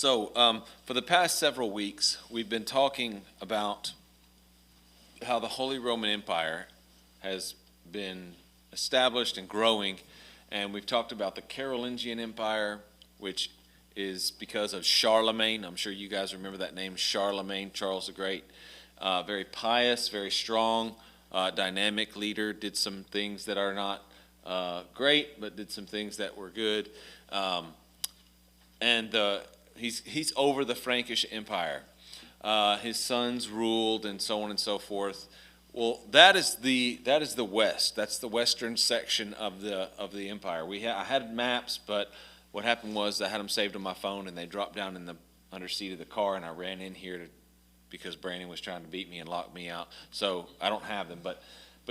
For the past several weeks, we've been talking about how the Holy Roman Empire has been established and growing, and we've talked about the Carolingian Empire, which is because of Charlemagne. I'm sure you guys remember that name, Charlemagne, Charles the Great. Very pious, very strong, dynamic leader, did some things that are not great, but did some things that were good. He's over the Frankish Empire. His sons ruled, and so on and so forth. Well, that is the West. That's the western section of the empire. I had maps, but what happened was I had them saved on my phone, and they dropped down in the under seat of the car, and I ran in here because Brandon was trying to beat me and lock me out. So I don't have them, but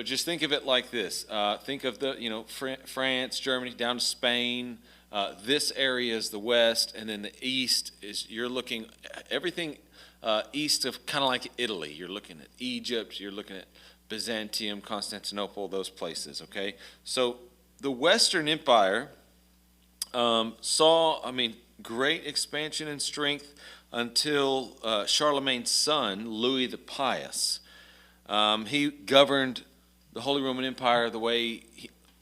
just think of it like this. Think of France, Germany, down to Spain. This area is the West, and then the East is you're looking everything east of kind of like Italy. You're looking at Egypt. You're looking at Byzantium, Constantinople, those places. Okay, so the Western Empire saw, great expansion and strength until Charlemagne's son, Louis the Pious. He governed the Holy Roman Empire the way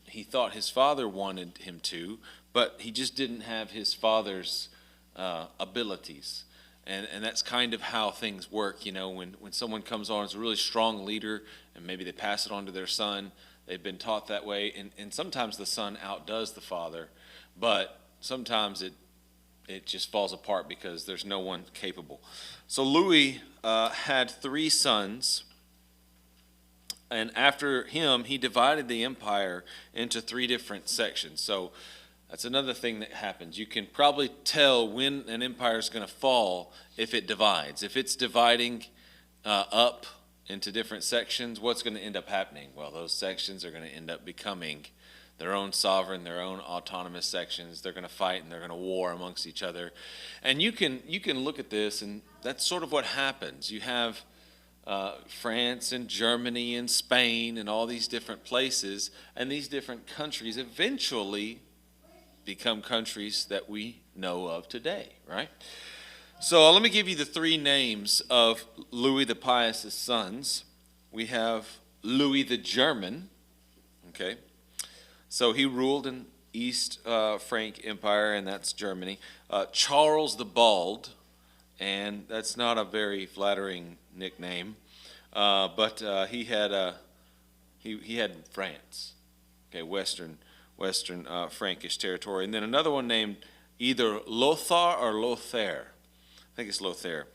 he thought his father wanted him to, but he just didn't have his father's abilities. And that's kind of how things work, when someone comes on as a really strong leader and maybe they pass it on to their son, they've been taught that way, and sometimes the son outdoes the father, but sometimes it just falls apart because there's no one capable. So Louis had 3 sons, and after him, he divided the empire into 3 different sections. So that's another thing that happens. You can probably tell when an empire is going to fall if it divides. If it's dividing up into different sections, what's going to end up happening? Well, those sections are going to end up becoming their own sovereign, their own autonomous sections. They're going to fight and they're going to war amongst each other. And you can look at this, and that's sort of what happens. You have France and Germany and Spain and all these different places, and these different countries eventually become countries that we know of today, right? So let me give you the 3 names of Louis the Pious' sons. We have Louis the German, okay? So he ruled in East Frank Empire, and that's Germany. Charles the Bald, and that's not a very flattering nickname, but he had France, okay, Western Frankish territory, and then another one named either Lothar or Lothair. I think it's Lothair,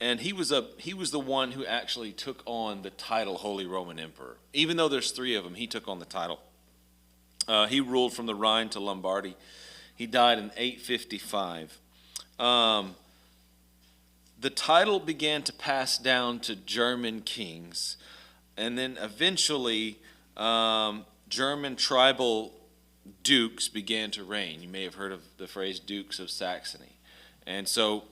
and he was the one who actually took on the title Holy Roman Emperor. Even though there's 3 of them, he took on the title. He ruled from the Rhine to Lombardy. He died in 855. The title began to pass down to German kings, and then eventually German tribal dukes began to reign. You may have heard of the phrase Dukes of Saxony. And so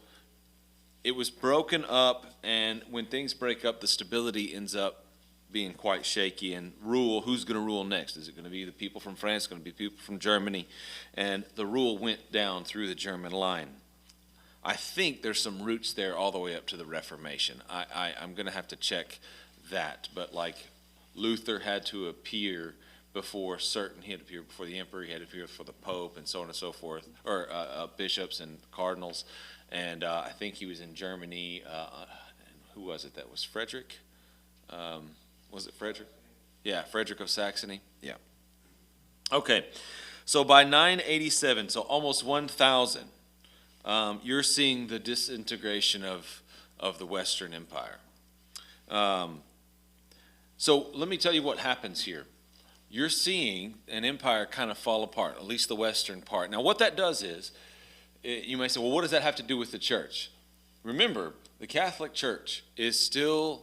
it was broken up, and when things break up, the stability ends up being quite shaky. And who's going to rule next? Is it going to be the people from France? Going to be people from Germany? And the rule went down through the German line. I think there's some roots there all the way up to the Reformation. I'm going to have to check that. But like Luther had to appear before he had to appear before the emperor, he had to appear before the pope, and so on and so forth, or bishops and cardinals. And I think he was in Germany. Who was it? That was Frederick? Was it Frederick? Yeah, Frederick of Saxony. Yeah. Okay, so by 987, so almost 1,000, you're seeing the disintegration of the Western Empire. So let me tell you what happens here. You're seeing an empire kind of fall apart, at least the western part. Now, what that does is, you may say, well, what does that have to do with the church? Remember, the Catholic Church is still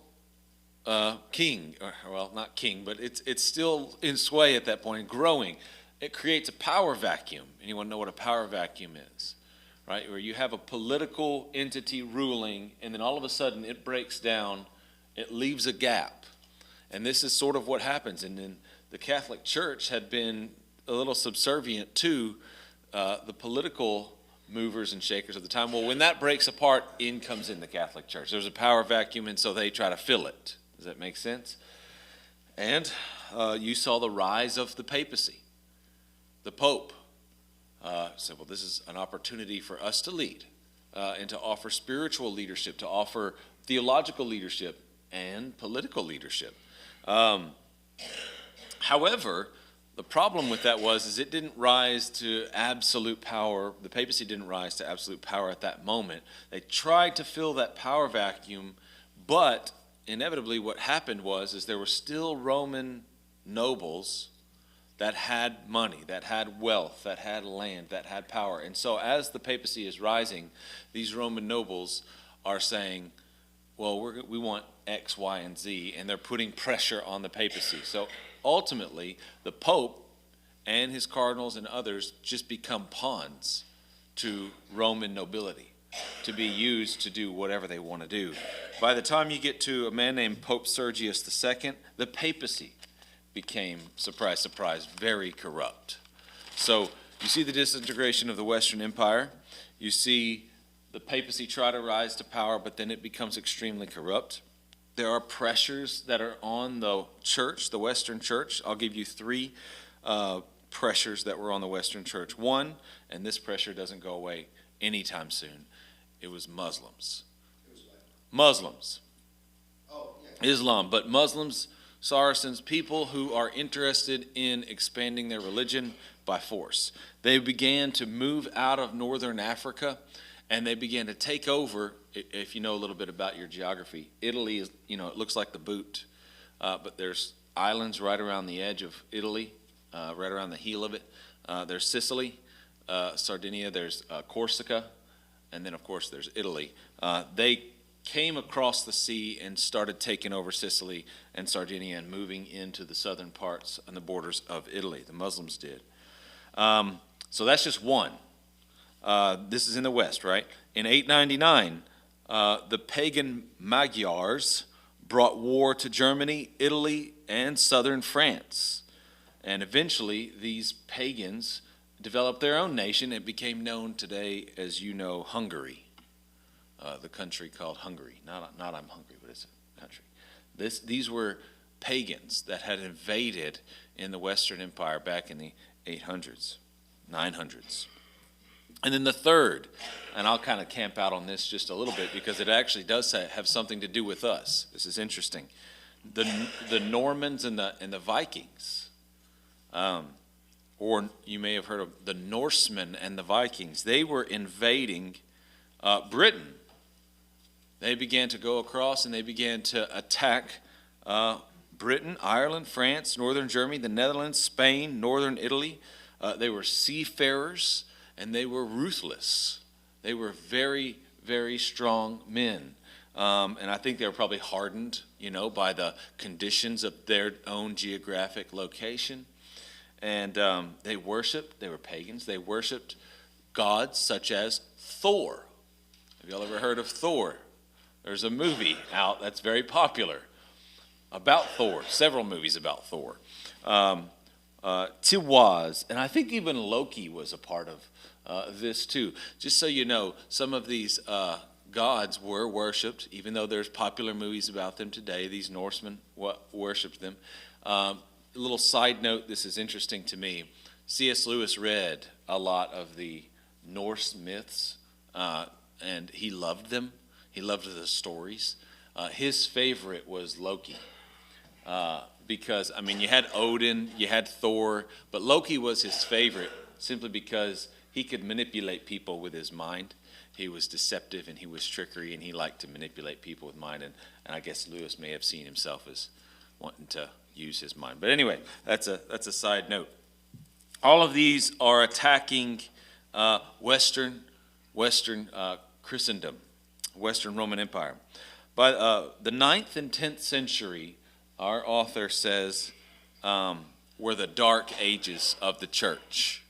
king, well, not king, but it's still in sway at that point, growing. It creates a power vacuum. Anyone know what a power vacuum is? Right, where you have a political entity ruling, and then all of a sudden it breaks down, it leaves a gap. And this is sort of what happens. And then the Catholic Church had been a little subservient to the political movers and shakers of the time. Well, when that breaks apart, in comes in the Catholic Church. There's a power vacuum, and so they try to fill it. Does that make sense? And you saw the rise of the papacy. The Pope said, well, this is an opportunity for us to lead and to offer spiritual leadership, to offer theological leadership and political leadership. However, the problem with that is it didn't rise to absolute power. The papacy didn't rise to absolute power at that moment. They tried to fill that power vacuum, but inevitably what happened is there were still Roman nobles that had money, that had wealth, that had land, that had power. And so as the papacy is rising, these Roman nobles are saying, well, we want X, Y, and Z, and they're putting pressure on the papacy. So ultimately, the Pope and his cardinals and others just become pawns to Roman nobility, to be used to do whatever they want to do. By the time you get to a man named Pope Sergius II, the papacy became, surprise, surprise, very corrupt. So you see the disintegration of the Western Empire. You see the papacy try to rise to power, but then it becomes extremely corrupt. There are pressures that are on the church, the Western church. I'll give you three pressures that were on the Western church. One, and this pressure doesn't go away anytime soon, it was Muslims. Muslims. Oh, yeah. Islam, but Muslims, Saracens, people who are interested in expanding their religion by force. They began to move out of northern Africa, and they began to take over. If you know a little bit about your geography, Italy is, it looks like the boot, but there's islands right around the edge of Italy, right around the heel of it. There's Sicily, Sardinia, there's Corsica, and then of course there's Italy. They came across the sea and started taking over Sicily and Sardinia and moving into the southern parts and the borders of Italy. The Muslims did. So that's just one. This is in the West, right? In 899, the pagan Magyars brought war to Germany, Italy, and southern France. And eventually, these pagans developed their own nation. It became known today as, Hungary, the country called Hungary. Not I'm hungry, but it's a country. These were pagans that had invaded in the Western Empire back in the 800s, 900s. And then the third, and I'll kind of camp out on this just a little bit because it actually does have something to do with us. This is interesting. The Normans and the Vikings, or you may have heard of the Norsemen and the Vikings. They were invading Britain. They began to go across and they began to attack Britain, Ireland, France, northern Germany, the Netherlands, Spain, northern Italy. They were seafarers. And they were ruthless. They were very, very strong men. And I think they were probably hardened, by the conditions of their own geographic location. And they were pagans, they worshiped gods such as Thor. Have y'all ever heard of Thor? There's a movie out that's very popular about Thor, several movies about Thor. Tiwaz, and I think even Loki was a part of this too. Just so you know, some of these gods were worshipped, even though there's popular movies about them today. These Norsemen worshipped them. A little side note, this is interesting to me. C.S. Lewis read a lot of the Norse myths, and he loved them. He loved the stories. His favorite was Loki. Because, you had Odin, you had Thor, but Loki was his favorite simply because he could manipulate people with his mind. He was deceptive and he was trickery and he liked to manipulate people with mind. And I guess Lewis may have seen himself as wanting to use his mind. But anyway, that's a side note. All of these are attacking Western Christendom, Western Roman Empire. By the 9th and 10th century, our author says, were the dark ages of the church.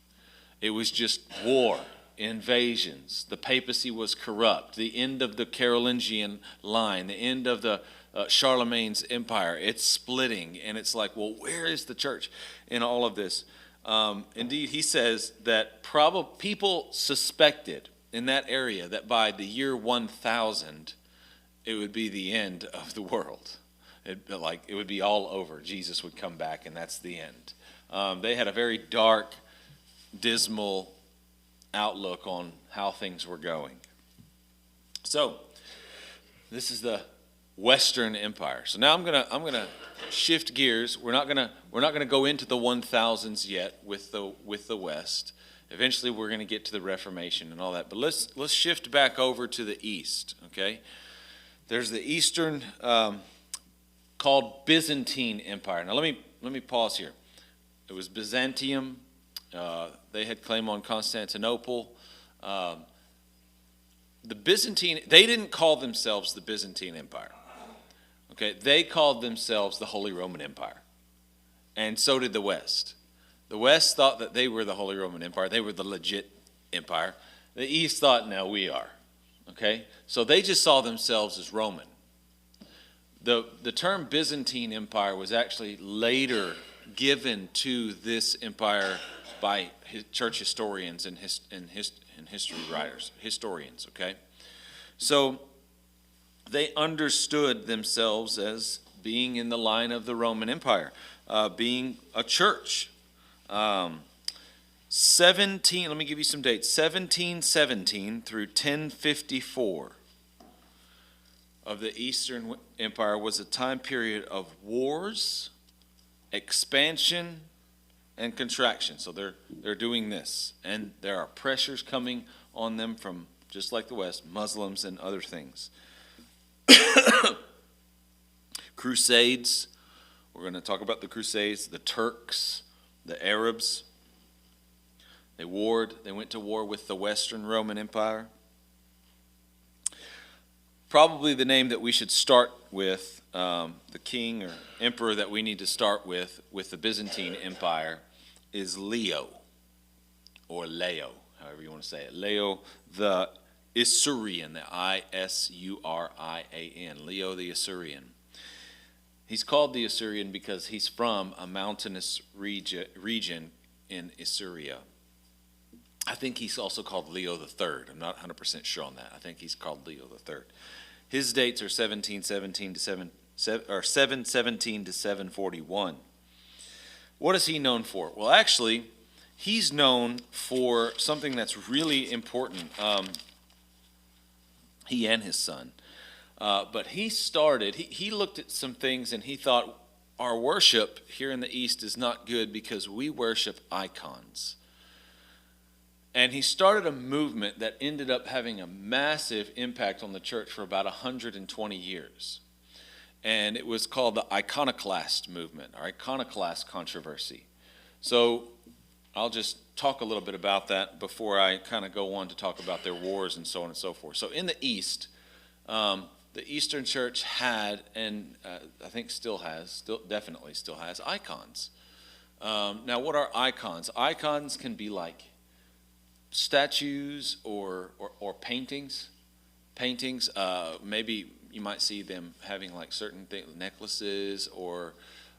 It was just war, invasions. The papacy was corrupt. The end of the Carolingian line, the end of the Charlemagne's empire. It's splitting, and it's like, well, where is the church in all of this? Indeed, he says that people suspected in that area that by the year 1000, it would be the end of the world. It would be all over. Jesus would come back, and that's the end. They had a very dark, dismal outlook on how things were going. So, this is the Western Empire. So now I'm gonna shift gears. We're not gonna go into the 1000s yet with the West. Eventually, we're gonna get to the Reformation and all that. But let's shift back over to the East. Okay, there's the Eastern called Byzantine Empire. Now let me pause here. It was Byzantium. They had claim on Constantinople. The Byzantine, they didn't call themselves the Byzantine Empire. Okay, they called themselves the Holy Roman Empire. And so did the West. The West thought that they were the Holy Roman Empire. They were the legit empire. The East thought, no, we are. Okay, so they just saw themselves as Roman. The term Byzantine Empire was actually later given to this empire by church historians and history writers, historians, okay? So they understood themselves as being in the line of the Roman Empire, being a church. 17, let me give you some dates, 1717 through 1054 of the Eastern Empire was a time period of wars, expansion, and contraction. So they're doing this, and there are pressures coming on them from, just like the West, Muslims and other things. Crusades, we're going to talk about the Crusades, the Turks, the Arabs. They went to war with the Western Roman Empire. Probably the name that we should start with, the king or emperor that we need to start with the Byzantine Empire, is Leo, or Leo, however you want to say it. Leo the Isaurian, the Isurian, Leo the Isaurian. He's called the Isaurian because he's from a mountainous region in Isauria. I think he's also called Leo the Third. I'm not 100% sure on that. I think he's called Leo the Third. His dates are 717 to 741. What is he known for? Well, actually, he's known for something that's really important. He and his son. But he looked at some things and he thought, our worship here in the East is not good because we worship icons. And he started a movement that ended up having a massive impact on the church for about 120 years. And it was called the iconoclast movement, or iconoclast controversy. So I'll just talk a little bit about that before I kind of go on to talk about their wars and so on and so forth. So in the East, the Eastern Church had, and I think definitely still has, icons. Now, what are icons? Icons can be like statues or paintings. Maybe you might see them having like certain necklaces,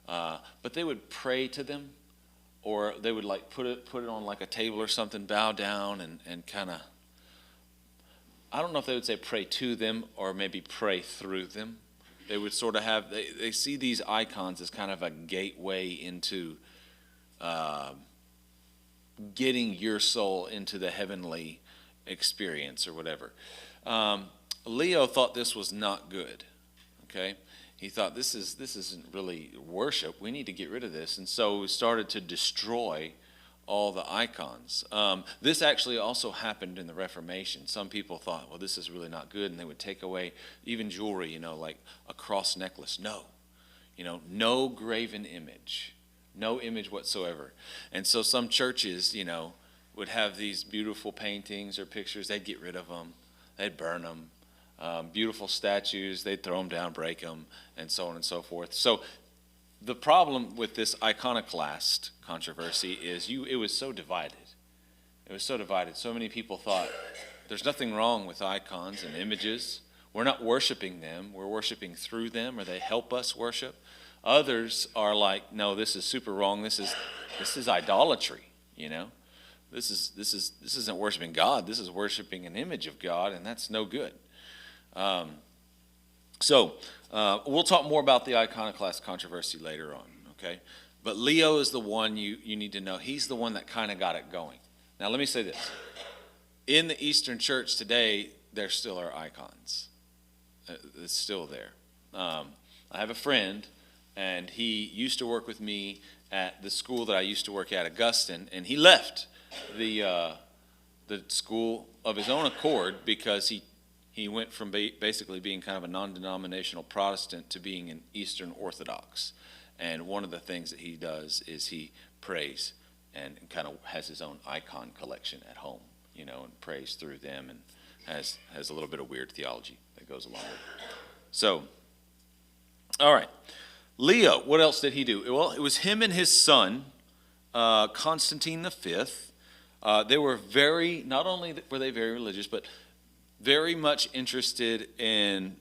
but they would pray to them, or they would like put it on like a table or something, bow down and kind of, I don't know if they would say pray to them or maybe pray through them. They would sort of have, they see these icons as kind of a gateway into getting your soul into the heavenly experience or whatever. Leo thought this was not good. Okay, he thought this isn't really worship. We need to get rid of this, and so we started to destroy all the icons. This actually also happened in the Reformation. Some people thought, well, this is really not good, and they would take away even jewelry, like a cross necklace. No graven image. No image whatsoever. And so some churches, would have these beautiful paintings or pictures. They'd get rid of them. They'd burn them. Beautiful statues, they'd throw them down, break them, and so on and so forth. So the problem with this iconoclast controversy is it was so divided. It was so divided. So many people thought there's nothing wrong with icons and images. We're not worshiping them. We're worshiping through them, or they help us worship. Others are like, no, this is super wrong. This is idolatry, you know. This isn't worshiping God. This is worshiping an image of God, and that's no good. So we'll talk more about the iconoclast controversy later on, okay? But Leo is the one you need to know. He's the one that kind of got it going. Now, let me say this. In the Eastern Church today, there still are icons. It's still there. I have a friend, and he used to work with me at the school that I used to work at, Augustine, and he left the school of his own accord because he went from basically being kind of a non-denominational Protestant to being an Eastern Orthodox. And one of the things that he does is he prays and kind of has his own icon collection at home, you know, and prays through them and has a little bit of weird theology that goes along with it. So, all right. Leo, what else did he do? Well, it was him and his son, Constantine V. They were not only were they very religious, but very much interested in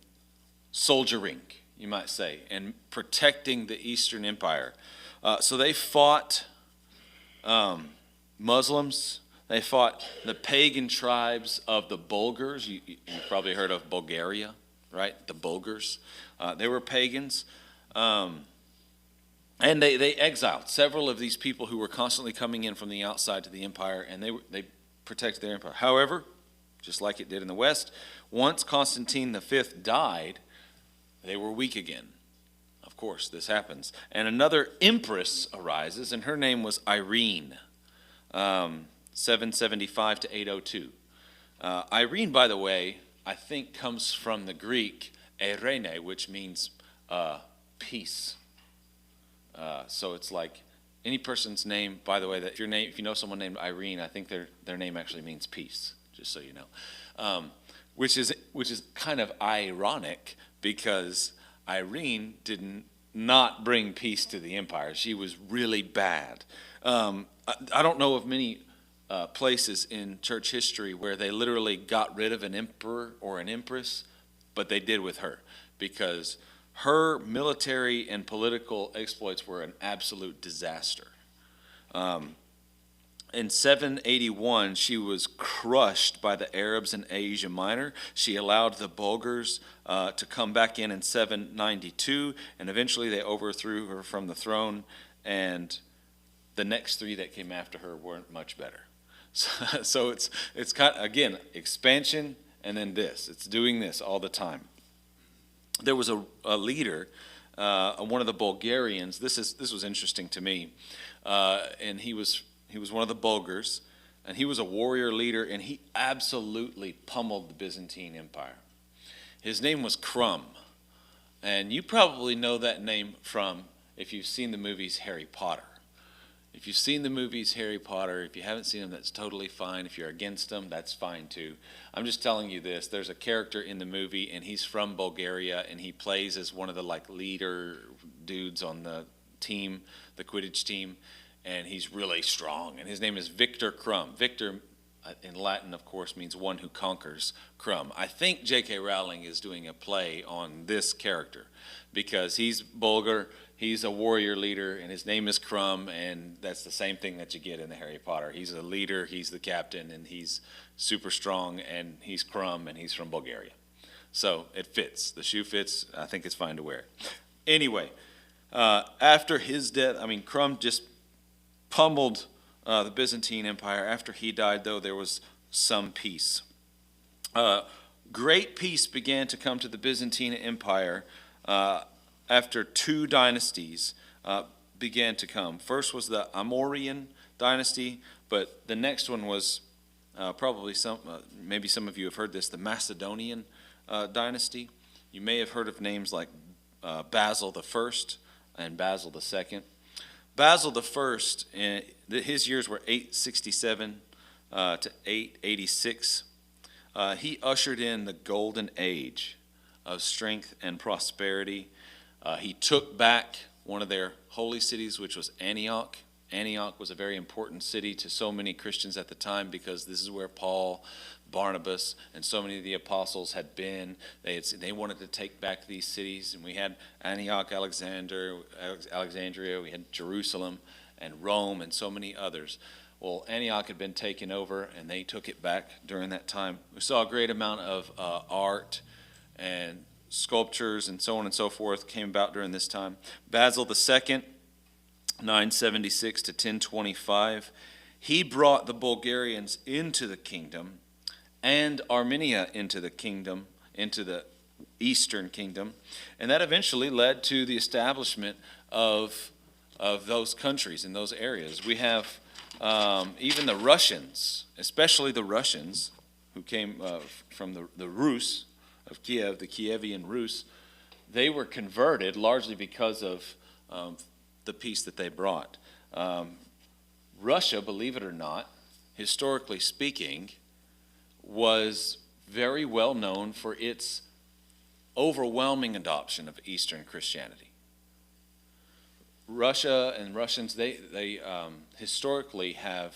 soldiering, you might say, and protecting the Eastern Empire. So they fought Muslims. They fought the pagan tribes of the Bulgars. You've probably heard of Bulgaria, right? The Bulgars. They were pagans. And they exiled several of these people who were constantly coming in from the outside to the empire, and they protected their empire. However, just like it did in the West, once Constantine V died, they were weak again. Of course, this happens. And another empress arises, and her name was Irene, 775 to 802. Irene, by the way, I think comes from the Greek eirene, which means peace. So it's like any person's name, by the way, that if you know someone named Irene, I think their name actually means peace, just so you know. Which is kind of ironic because Irene did not bring peace to the empire. She was really bad. I don't know of many places in church history where they literally got rid of an emperor or an empress, but they did with her because her military and political exploits were an absolute disaster. In 781, she was crushed by the Arabs in Asia Minor. She allowed the Bulgars to come back in 792, and eventually they overthrew her from the throne, and the next three that came after her weren't much better. So it's kind of, again, expansion, and then this. It's doing this all the time. There was a leader, one of the Bulgarians. This was interesting to me, and he was one of the Bulgars, and he was a warrior leader, and he absolutely pummeled the Byzantine Empire. His name was Crumb, and you probably know that name from if you've seen the movies Harry Potter. If you've seen the movies Harry Potter, if you haven't seen them, that's totally fine. If you're against them, that's fine too. I'm just telling you this. There's a character in the movie, and he's from Bulgaria, and he plays as one of the leader dudes on the team, the Quidditch team, and he's really strong. And his name is Victor Crumb. Victor, in Latin, of course, means one who conquers. Crumb. I think J.K. Rowling is doing a play on this character because he's Bulgar. He's a warrior leader, and his name is Crumb, and that's the same thing that you get in the Harry Potter. He's a leader, he's the captain, and he's super strong, and he's Crumb, and he's from Bulgaria. So it fits. The shoe fits. I think it's fine to wear it. Anyway, after his death, Crumb just pummeled the Byzantine Empire. After he died, though, there was some peace. Great peace began to come to the Byzantine Empire after two dynasties began to come. First was the Amorian dynasty, but the next one was probably maybe some of you have heard this, the Macedonian dynasty. You may have heard of names like Basil I and Basil II. Basil I, his years were 867 to 886. He ushered in the golden age of strength and prosperity. He took back one of their holy cities, which was Antioch. Antioch was a very important city to so many Christians at the time because this is where Paul, Barnabas and so many of the apostles had been. They wanted to take back these cities, and we had Antioch, Alexandria, we had Jerusalem and Rome and so many others. Well, Antioch had been taken over, and they took it back during that time. We saw a great amount of art and sculptures and so on and so forth came about during this time. Basil II, 976 to 1025, he brought the Bulgarians into the kingdom and Armenia into the kingdom, into the Eastern Kingdom, and that eventually led to the establishment of those countries in those areas. We have even the Russians, especially the Russians who came from the Rus of Kiev, the Kievian Rus, they were converted largely because of the peace that they brought. Russia, believe it or not, historically speaking, was very well known for its overwhelming adoption of Eastern Christianity. Russia and Russians, they historically have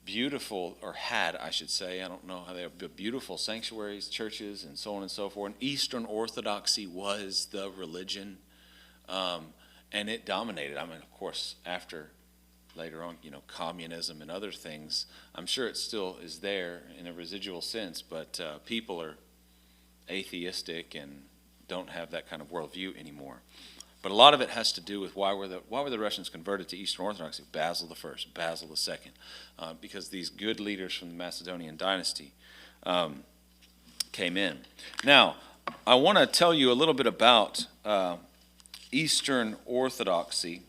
beautiful, or had, I should say, I don't know how they have beautiful sanctuaries, churches, and so on and so forth. And Eastern Orthodoxy was the religion, and it dominated. I mean, of course, after later on, communism and other things, I'm sure it still is there in a residual sense, but people are atheistic and don't have that kind of worldview anymore. But a lot of it has to do with why were the Russians converted to Eastern Orthodoxy? Basil I, Basil II, because these good leaders from the Macedonian dynasty came in. Now, I want to tell you a little bit about Eastern Orthodoxy,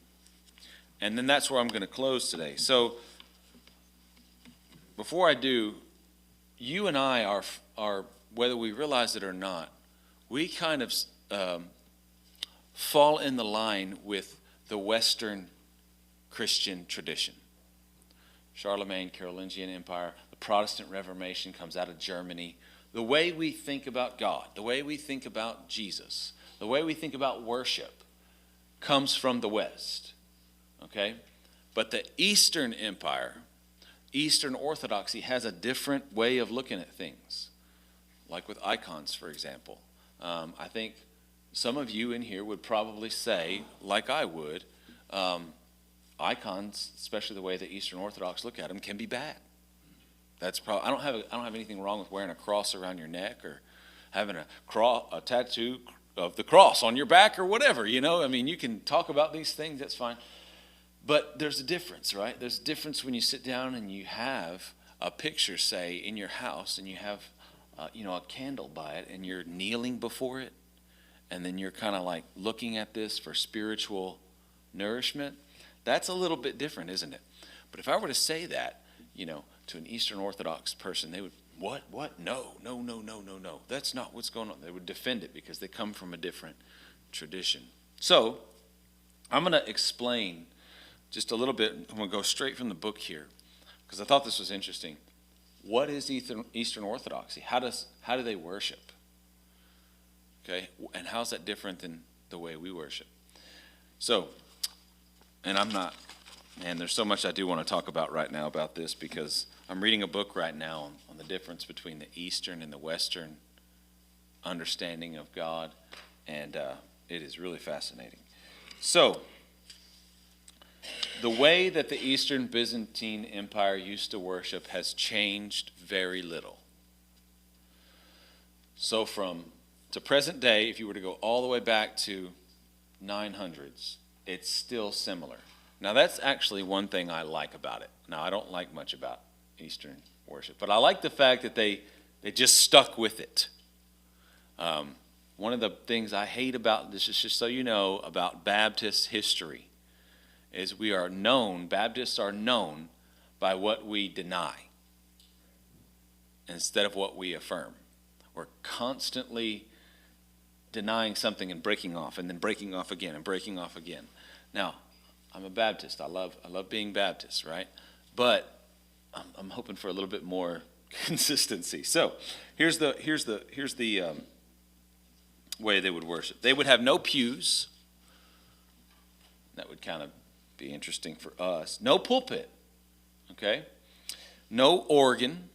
and then that's where I'm going to close today. So, before I do, you and I are whether we realize it or not, we kind of fall in the line with the Western Christian tradition. Charlemagne, Carolingian Empire, the Protestant Reformation comes out of Germany. The way we think about God, the way we think about Jesus, the way we think about worship comes from the West. Okay? But the Eastern Empire, Eastern Orthodoxy, has a different way of looking at things. Like with icons, for example. I think some of you in here would probably say, like I would, icons, especially the way the Eastern Orthodox look at them, can be bad. That's probably I don't have anything wrong with wearing a cross around your neck or having a tattoo of the cross on your back or whatever. I mean, you can talk about these things. That's fine. But there's a difference, right? There's a difference when you sit down and you have a picture, say, in your house, and you have a candle by it, and you're kneeling before it. And then you're kind of like looking at this for spiritual nourishment. That's a little bit different, isn't it? But if I were to say that, to an Eastern Orthodox person, they would, what? No. That's not what's going on. They would defend it because they come from a different tradition. So I'm going to explain just a little bit. I'm going to go straight from the book here because I thought this was interesting. What is Eastern Orthodoxy? How do they worship? Okay, and how's that different than the way we worship? So, and there's so much I do want to talk about right now about this because I'm reading a book right now on the difference between the Eastern and the Western understanding of God, and it is really fascinating. So, the way that the Eastern Byzantine Empire used to worship has changed very little. So to present day, if you were to go all the way back to 900s, it's still similar. Now, that's actually one thing I like about it. Now, I don't like much about Eastern worship, but I like the fact that they just stuck with it. One of the things I hate about this is just so you know about Baptist history is Baptists are known by what we deny instead of what we affirm. We're constantly denying something and breaking off and then breaking off again and breaking off again. Now, I'm a Baptist. I love being Baptist, right? But I'm hoping for a little bit more consistency. So here's the way they would worship. They would have no pews. That would kind of be interesting for us. No pulpit, okay? No organ.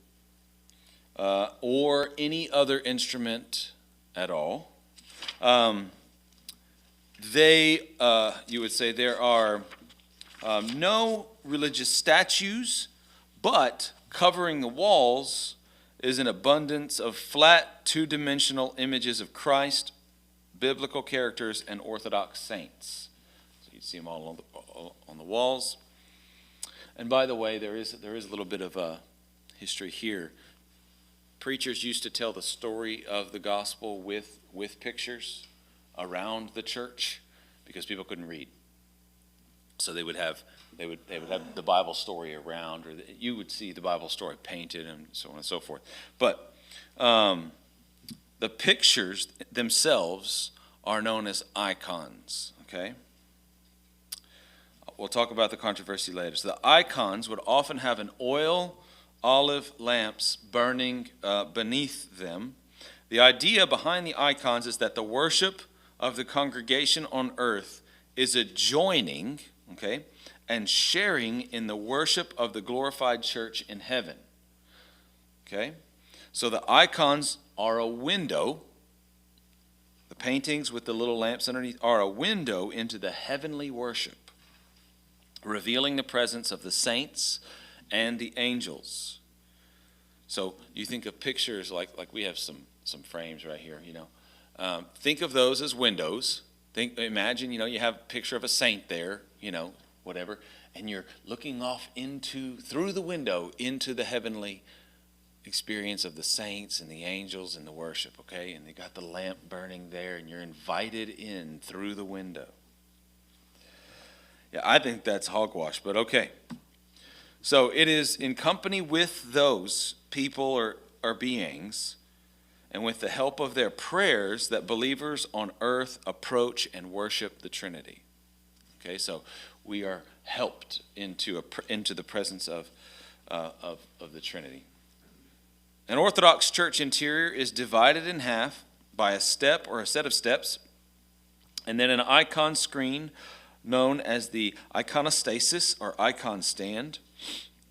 or any other instrument at all. You would say there are no religious statues, but covering the walls is an abundance of flat, two-dimensional images of Christ, biblical characters, and Orthodox saints. So you see them all on the walls. And by the way, there is a little bit of a history here. Preachers used to tell the story of the gospel with pictures around the church because people couldn't read. So they would have the Bible story around, or you would see the Bible story painted and so on and so forth. But the pictures themselves are known as icons, okay? We'll talk about the controversy later. So the icons would often have an olive lamps burning beneath them. The idea behind the icons is that the worship of the congregation on earth is adjoining, okay, and sharing in the worship of the glorified church in heaven. Okay? So the icons are a window. The paintings with the little lamps underneath are a window into the heavenly worship, revealing the presence of the saints and the angels. So you think of pictures like we have some frames right here, think of those as windows. Imagine, you have a picture of a saint there, whatever, and you're looking off through the window into the heavenly experience of the saints and the angels and the worship, okay? And they got the lamp burning there, and you're invited in through the window. Yeah, I think that's hogwash, but okay. So it is in company with those people or beings, and with the help of their prayers, that believers on earth approach and worship the Trinity. Okay, so we are helped into the presence of the Trinity. An Orthodox church interior is divided in half by a step or a set of steps, and then an icon screen known as the iconostasis or icon stand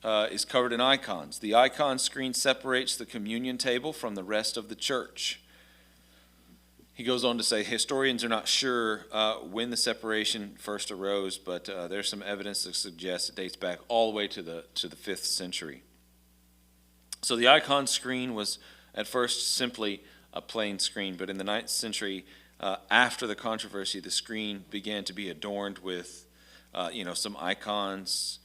is covered in icons. The icon screen separates the communion table from the rest of the church. He goes on to say historians are not sure when the separation first arose, but there's some evidence to suggest it dates back all the way to the 5th century. So the icon screen was at first simply a plain screen, but in the 9th century, after the controversy, the screen began to be adorned with, some icons,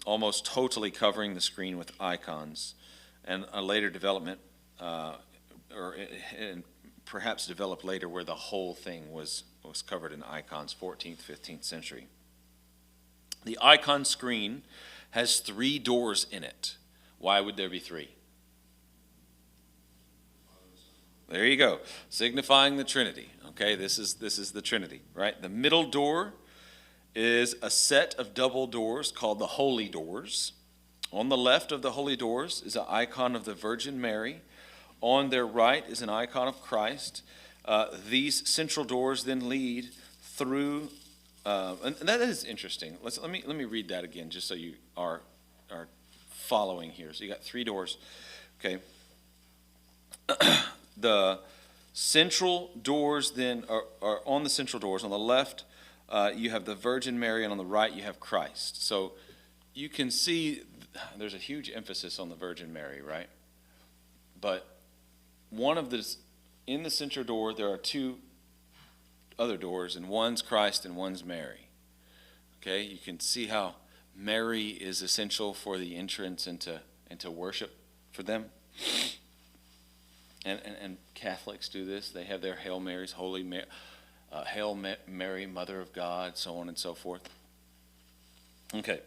almost totally covering the screen with icons. And a later development, and perhaps developed later, where the whole thing was covered in icons, 14th, 15th century. The icon screen has 3 doors in it. Why would there be 3? There you go, signifying the Trinity. Okay, this is the Trinity, right? The middle door is a set of double doors called the holy doors. On the left of the holy doors is an icon of the Virgin Mary. On their right is an icon of Christ. These central doors then lead through, and that is interesting. Let me read that again, just so you are following here. So you got 3 doors. Okay. The central doors then are on the central doors. On the left, you have the Virgin Mary, and on the right, you have Christ. So you can see there's a huge emphasis on the Virgin Mary, right? But in the central door, there are 2 other doors, and one's Christ and one's Mary. Okay, you can see how Mary is essential for the entrance into worship for them. And Catholics do this. They have their Hail Marys, Hail Mary, Mother of God, so on and so forth. Okay,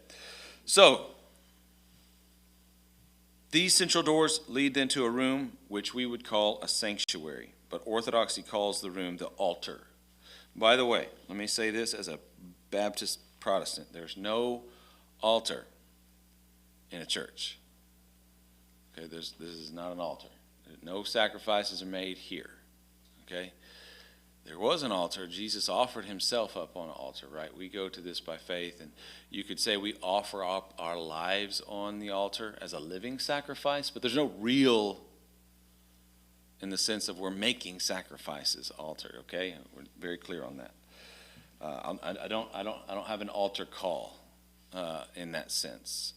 so these central doors lead then to a room which we would call a sanctuary, but Orthodoxy calls the room the altar. By the way, let me say this as a Baptist Protestant. There's no altar in a church. Okay, this is not an altar. No sacrifices are made here. Okay? there was an altar. Jesus offered himself up on an altar, right? We go to this by faith, and you could say we offer up our lives on the altar as a living sacrifice, but there's no real, in the sense of we're making sacrifices, altar, okay? We're very clear on that. I don't have an altar call in that sense.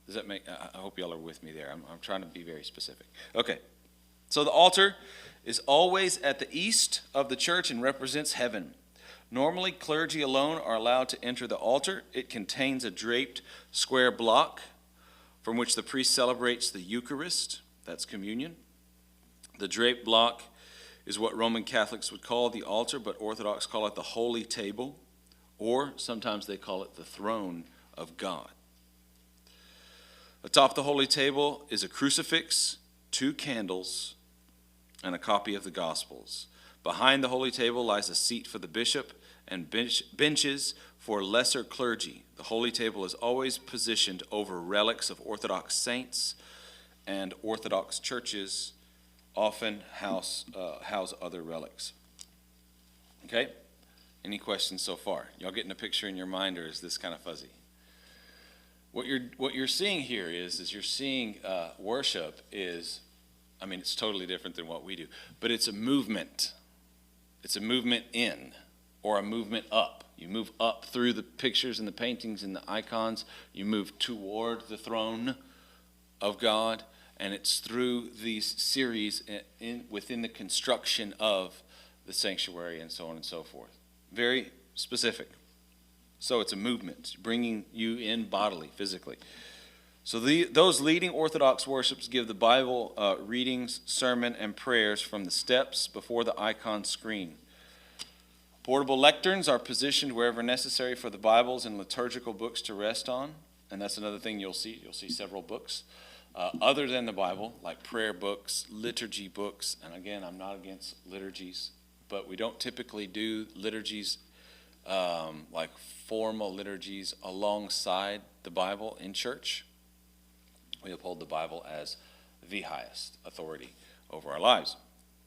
Does that make? I hope y'all are with me there. I'm trying to be very specific. Okay, so the altar is always at the east of the church and represents heaven. Normally, clergy alone are allowed to enter the altar. It contains a draped square block from which the priest celebrates the Eucharist. That's communion. The draped block is what Roman Catholics would call the altar, but Orthodox call it the holy table, or sometimes they call it the throne of God. Atop the holy table is a crucifix, 2 candles, and a copy of the Gospels. Behind the holy table lies a seat for the bishop and benches for lesser clergy. The holy table is always positioned over relics of Orthodox saints, and Orthodox churches often house other relics. Okay? Any questions so far? Y'all getting a picture in your mind, or is this kind of fuzzy? What you're seeing here is you're seeing worship is, I mean, it's totally different than what we do, but it's a movement. It's a movement in, or a movement up. You move up through the pictures and the paintings and the icons. You move toward the throne of God, and it's through these series within the construction of the sanctuary and so on and so forth. Very specific. So it's a movement, bringing you in bodily, physically. So those leading Orthodox worships give the Bible readings, sermon, and prayers from the steps before the icon screen. Portable lecterns are positioned wherever necessary for the Bibles and liturgical books to rest on. And that's another thing you'll see. You'll see several books other than the Bible, like prayer books, liturgy books. And again, I'm not against liturgies, but we don't typically do liturgies like formal liturgies alongside the Bible in church. We uphold the Bible as the highest authority over our lives.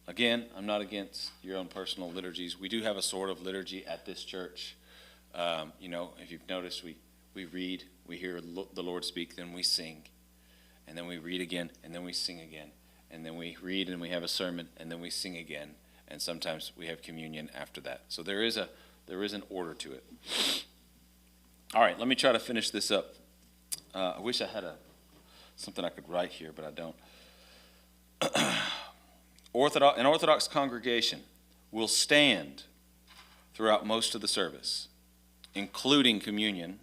Again, I'm not against your own personal liturgies. We do have a sort of liturgy at this church. If you've noticed, we read, we hear the Lord speak, then we sing. And then we read again, and then we sing again. And then we read and we have a sermon, and then we sing again. And sometimes we have communion after that. So there is an order to it. All right, let me try to finish this up. I wish I had something I could write here, but I don't. An Orthodox congregation will stand throughout most of the service, including communion,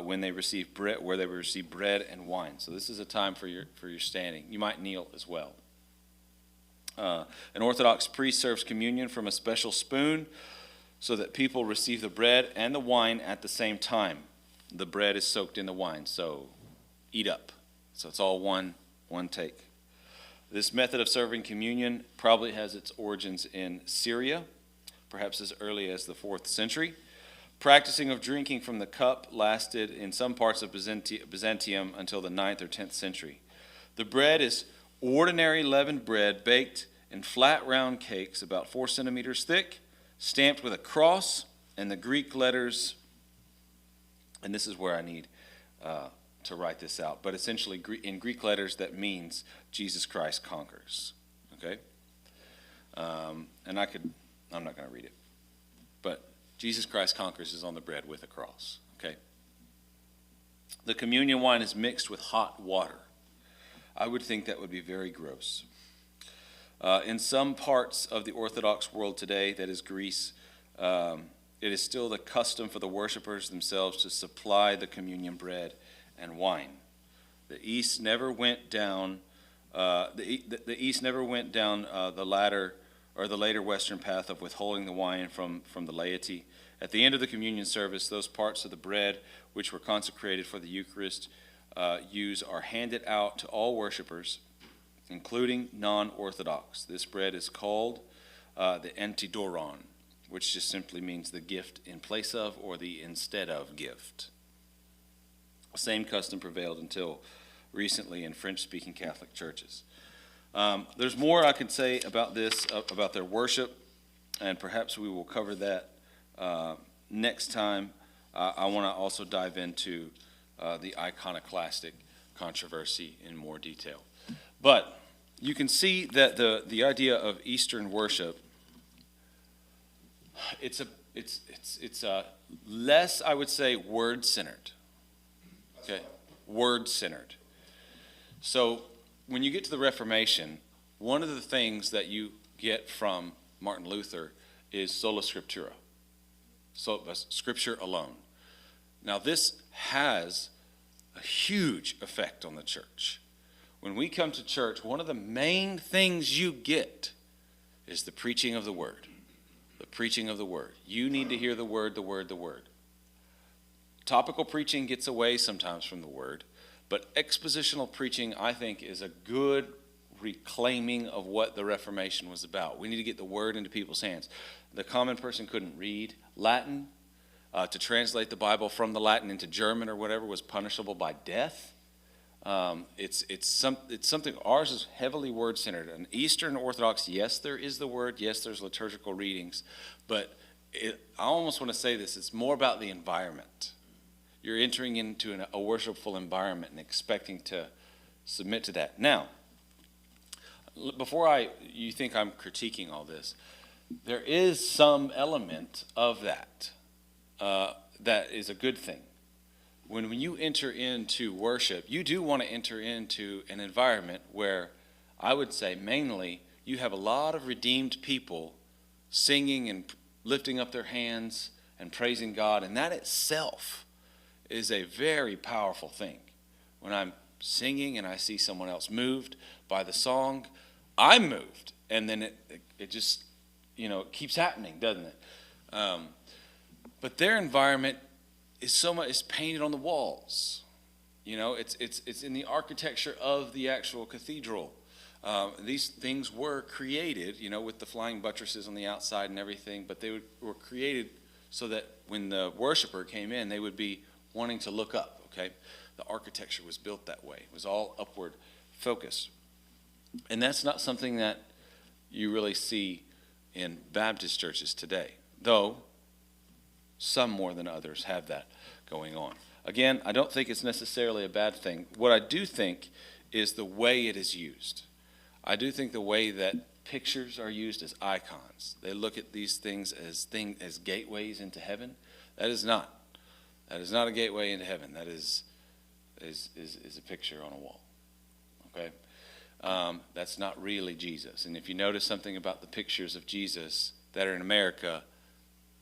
when they receive bread, where they receive bread and wine. So this is a time for your standing. You might kneel as well. An Orthodox priest serves communion from a special spoon so that people receive the bread and the wine at the same time. The bread is soaked in the wine, so eat up. So it's all one take. This method of serving communion probably has its origins in Syria, perhaps as early as the 4th century. Practicing of drinking from the cup lasted in some parts of Byzantium until the 9th or 10th century. The bread is ordinary leavened bread baked in flat round cakes about 4 centimeters thick, stamped with a cross and the Greek letters, and this is where I need to write this out, but essentially in Greek letters that means Jesus Christ conquers, okay? I'm not going to read it, but Jesus Christ conquers is on the bread with a cross, okay? The communion wine is mixed with hot water. I would think that would be very gross. In some parts of the Orthodox world today, that is Greece, it is still the custom for the worshipers themselves to supply the communion bread and wine. The East never went down. The East never went down the later Western path of withholding the wine from the laity. At the end of the communion service, those parts of the bread which were consecrated for the Eucharist use are handed out to all worshipers, including non-Orthodox. This bread is called the antidoron, which just simply means the gift in place of or the instead of gift. The same custom prevailed until recently in French-speaking Catholic churches. There's more I could say about this, about their worship. and perhaps we will cover that next time. I want to also dive into the iconoclastic controversy in more detail. But you can see that the idea of Eastern worship, it's less, I would say, word-centered. Okay, word-centered. So when you get to the Reformation, one of the things that you get from Martin Luther is sola scriptura, so Scripture alone. Now this has a huge effect on the church. When we come to church, one of the main things you get is the preaching of the word. The preaching of the word. You need to hear the word, the word, the word. Topical preaching gets away sometimes from the word, but expositional preaching, I think, is a good reclaiming of what the Reformation was about. We need to get the word into people's hands. The common person couldn't read Latin. To translate the Bible from the Latin into German or whatever was punishable by death. It's something. Ours is heavily word-centered. An Eastern Orthodox, yes, there is the word. Yes, there's liturgical readings, but I almost want to say this. It's more about the environment. You're entering into a worshipful environment and expecting to submit to that. Now, before you think I'm critiquing all this, there is some element of that. That is a good thing. When you enter into worship, you do want to enter into an environment where I would say mainly you have a lot of redeemed people singing and lifting up their hands and praising God, and that itself is a very powerful thing. When I'm singing and I see someone else moved by the song, I'm moved, and then it just it keeps happening, doesn't it? But their environment is painted on the walls. It's in the architecture of the actual cathedral. These things were created, with the flying buttresses on the outside and everything, but they were created so that when the worshiper came in, they would be wanting to look up, okay? The architecture was built that way. It was all upward focused. And that's not something that you really see in Baptist churches today, though some more than others have that going on. Again, I don't think it's necessarily a bad thing. What I do think is the way it is used. I do think the way that pictures are used as icons. They look at these things as gateways into heaven. That is not a gateway into heaven. That is a picture on a wall. Okay? That's not really Jesus. And if you notice something about the pictures of Jesus that are in America,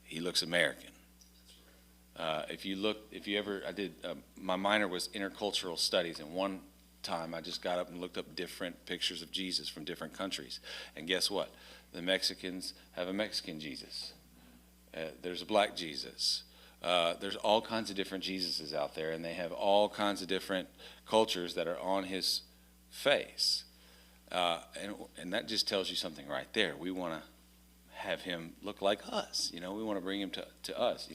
he looks American. My minor was intercultural studies, and one time I just got up and looked up different pictures of Jesus from different countries. And guess what? The Mexicans have a Mexican Jesus. There's a black Jesus. There's all kinds of different Jesuses out there, and they have all kinds of different cultures that are on his face. And that just tells you something right there. We want to have him look like us. We want to bring him to us.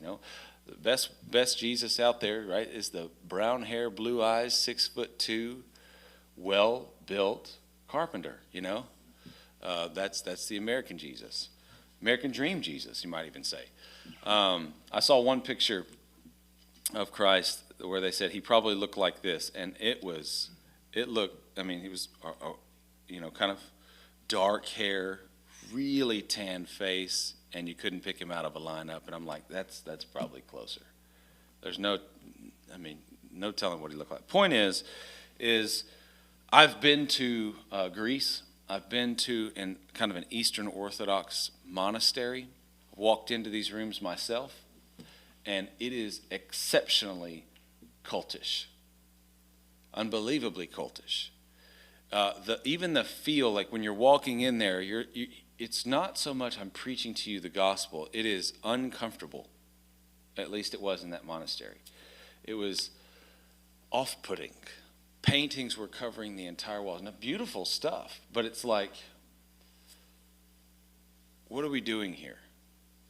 The best Jesus out there, right, is the brown hair, blue eyes, 6'2", well-built carpenter. That's the American Jesus, American dream Jesus, you might even say. I saw one picture of Christ where they said he probably looked like this, and he was, kind of dark hair, really tan face, and you couldn't pick him out of a lineup. And I'm like, that's probably closer. There's no telling what he looked like. Point is I've been to Greece. I've been to kind of an Eastern Orthodox monastery. Walked into these rooms myself, and it is exceptionally cultish, unbelievably cultish. Even the feel, like when you're walking in there, it's not so much I'm preaching to you the gospel. It is uncomfortable. At least it was in that monastery. It was off-putting. Paintings were covering the entire walls. Now, beautiful stuff, but it's like, what are we doing here?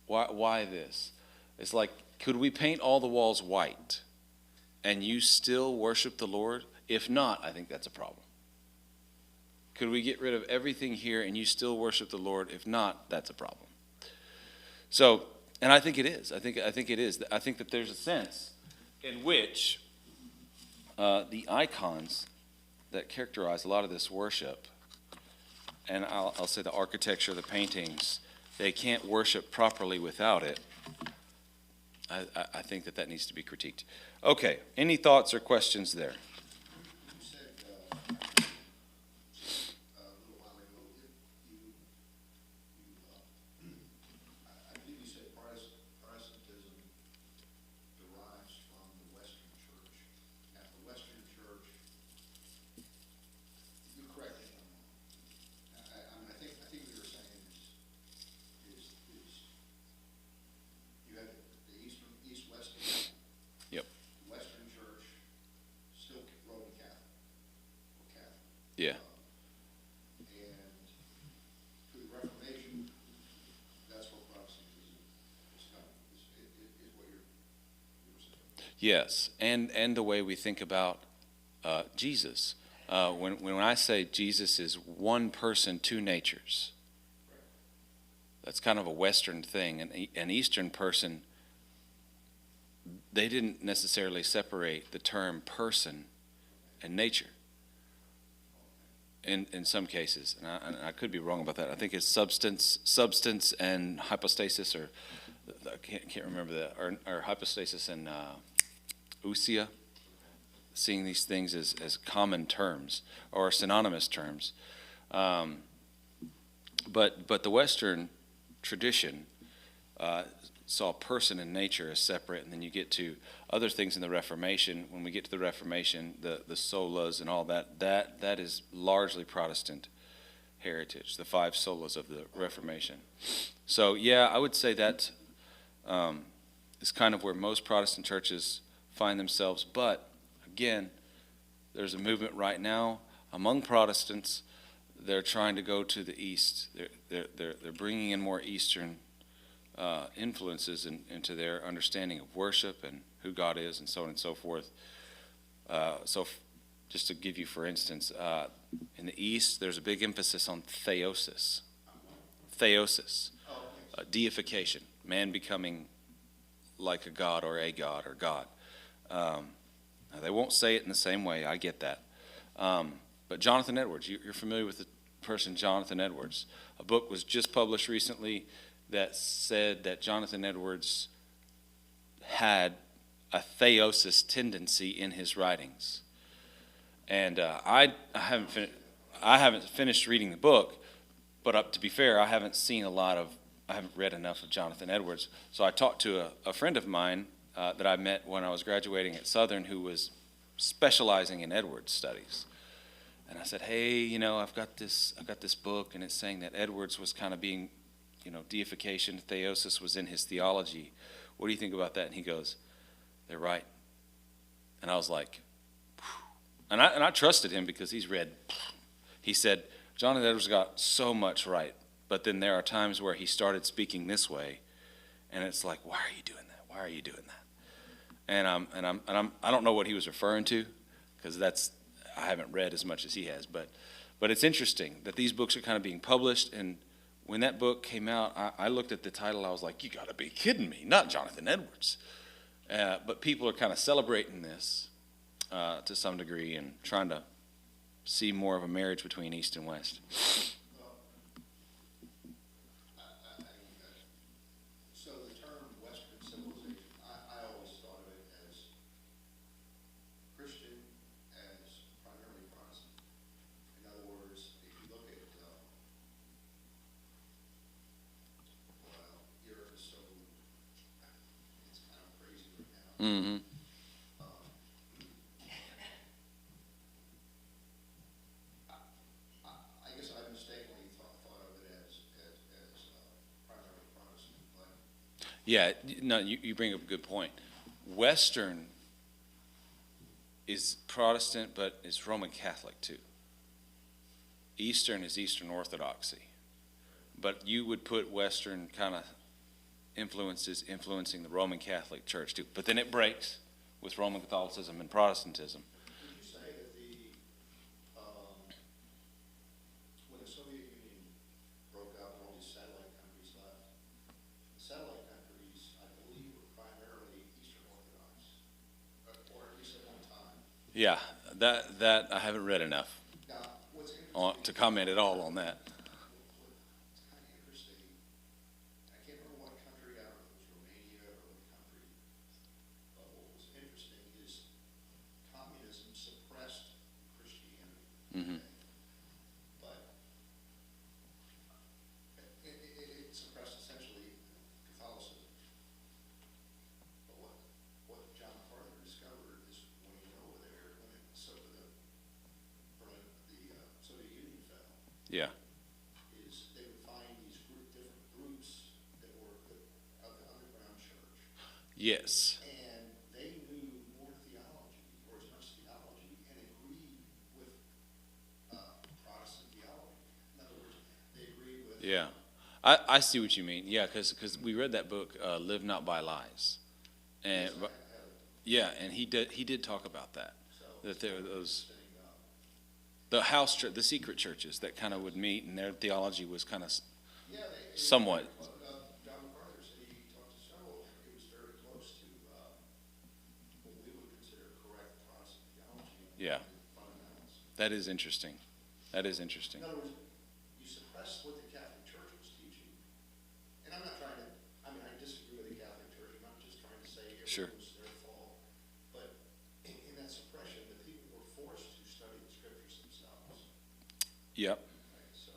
Why this? It's like, could we paint all the walls white and you still worship the Lord? If not, I think that's a problem. Could we get rid of everything here and you still worship the Lord? If not, that's a problem. So, and I think it is. I think it is. I think that there's a sense in which the icons that characterize a lot of this worship, and I'll say the architecture, the paintings, they can't worship properly without it. I think that needs to be critiqued. Okay, any thoughts or questions there? You said, a little while ago, I believe you said Protestantism derives from the Western Church. Now, the Western Church, you correct me if I'm wrong. I think what you were saying is you had the East-West divide. Yep. The Western Church, still Roman Catholic, or Catholic. Yeah. And through the Reformation, that's what Protestantism is coming, is what you were saying. Yes, and the way we think about Jesus. When I say Jesus is one person, two natures, that's kind of a Western thing. An Eastern person, they didn't necessarily separate the term person and nature. In some cases, and I could be wrong about that. I think it's substance and hypostasis, or I can't remember that, or hypostasis and ousia. Seeing these things as common terms or synonymous terms, but the Western tradition saw person and nature as separate, and then you get to other things in the Reformation. When we get to the Reformation, the solas and all that is largely Protestant heritage, the five solas of the Reformation. So yeah, I would say that is kind of where most Protestant churches find themselves. But again, there's a movement right now among Protestants. They're trying to go to the East. They're bringing in more Eastern influences into their understanding of worship and who God is, and so on and so forth. Just to give you, for instance, in the East, there's a big emphasis on theosis. Theosis, deification, man becoming like a god or God. Now, they won't say it in the same way. I get that. But Jonathan Edwards, you're familiar with the person Jonathan Edwards. A book was just published recently that said that Jonathan Edwards had a theosis tendency in his writings. And I haven't finished reading the book, but to be fair, I haven't read enough of Jonathan Edwards. So I talked to a friend of mine that I met when I was graduating at Southern, who was specializing in Edwards studies. And I said, hey, I've got this book, and it's saying that Edwards was kind of being, deification, theosis was in his theology. What do you think about that? And he goes, they're right. And I was like, and I trusted him because he said, Jonathan Edwards got so much right, but then there are times where he started speaking this way, and it's like, why are you doing that? Why are you doing that? And I don't know what he was referring to, because I haven't read as much as he has, but it's interesting that these books are kind of being published. And when that book came out, I looked at the title, I was like, you got to be kidding me, not Jonathan Edwards. But people are kind of celebrating this to some degree and trying to see more of a marriage between East and West. So the term Western civilization, I always thought of it as Christian, as primarily Protestant. In other words, if you look at, Europe is so, it's kind of crazy right now. Mm-hmm. I guess I mistakenly thought of it as primarily Protestant, but Yeah, no, you bring up a good point. Western is Protestant, but it's Roman Catholic too. Eastern is Eastern Orthodoxy. But you would put Western kind of influences influencing the Roman Catholic Church too. But then it breaks with Roman Catholicism and Protestantism. would you say that when the Soviet Union broke up and all these satellite countries left, the satellite Yeah, that I haven't read enough Now, what's on, interesting. to comment at all on that. What's kind of interesting, I can't remember what country, I don't know if it was Romania or what country, but what was interesting is communism suppressed Christianity. Mhm. But it suppressed essentially Catholicism. But what John MacArthur discovered is when he went over there, when the Soviet Union fell, Yeah. is they would find these different groups that were of the underground church, Yes. and they knew more theology, or as much theology, and agreed with Protestant theology. In other words, they agreed with. Yeah. I see what you mean. Yeah, because we read that book, Live Not by Lies, and Yes, yeah, and he did talk about that. so, That there were those interesting, the secret churches that kind of would meet, and their theology was kind of yeah, somewhat. John MacArthur said he talked to several, and it was very close to what we would consider correct Protestant theology. Yeah. Fundamentals. That is interesting. That is interesting. In other words, you suppress what the Catholic Church was teaching, and I'm not trying to, I mean, I disagree with the Catholic Church, I'm not just trying to say it Sure. was their fault, but in that suppression, the people were forced to study the scriptures themselves, Yep. right, so.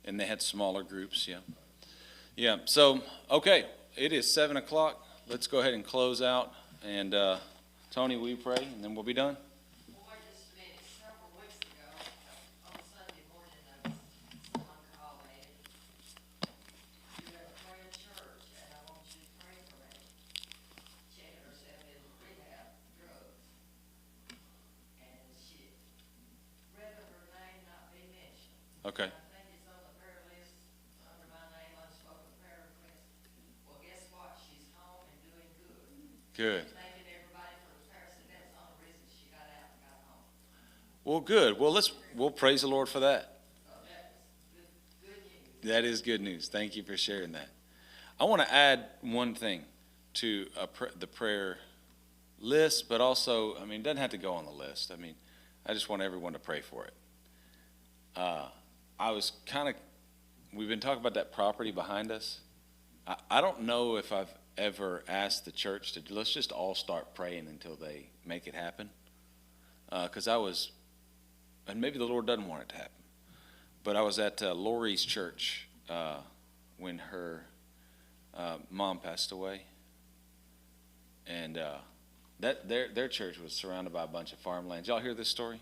And they had smaller groups. Yeah. Yeah. So okay, it is 7:00. Let's go ahead and close out. And Tony, will you pray, and then we'll be done. Boy, just a minute, several weeks ago, on Sunday morning, someone called me. You have a prayer church, and I want you to pray for me. She had herself in rehab, drugs. And she, rather her name not be mentioned. Okay. I think it's on the prayer list, under my name, unspoken prayer request. Well, guess what? She's home and doing good. Good. Thanking everybody for the prayer, so that's the only reason she got out and got home. Well, good. Well, we'll praise the Lord for that. So that was good news. That is good news. Thank you for sharing that. I want to add one thing to the prayer list, but also, I mean, it doesn't have to go on the list. I mean, I just want everyone to pray for it. We've been talking about that property behind us. I don't know if I've ever asked the church to, let's just all start praying until they make it happen. Because and maybe the Lord doesn't want it to happen. But I was at Lori's church when her mom passed away, and their church was surrounded by a bunch of farmland. Did y'all hear this story?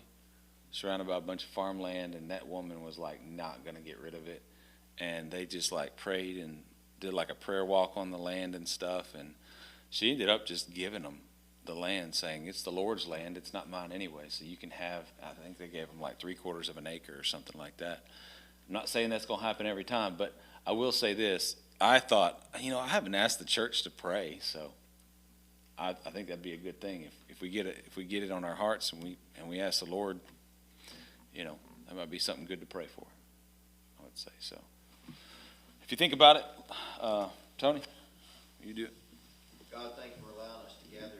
Surrounded by a bunch of farmland, and that woman was like not going to get rid of it, and they just like prayed and did like a prayer walk on the land and stuff, and she ended up just giving them the land, saying it's the Lord's land, it's not mine anyway, so you can have, I think they gave them like 3/4 of an acre or something like that. I'm not saying that's going to happen every time, but I will say this. I thought, I haven't asked the church to pray, so I think that'd be a good thing if we get it on our hearts and we ask the Lord, that might be something good to pray for, I would say. So if you think about it, Tony, you do it. God, thank you for allowing us to gather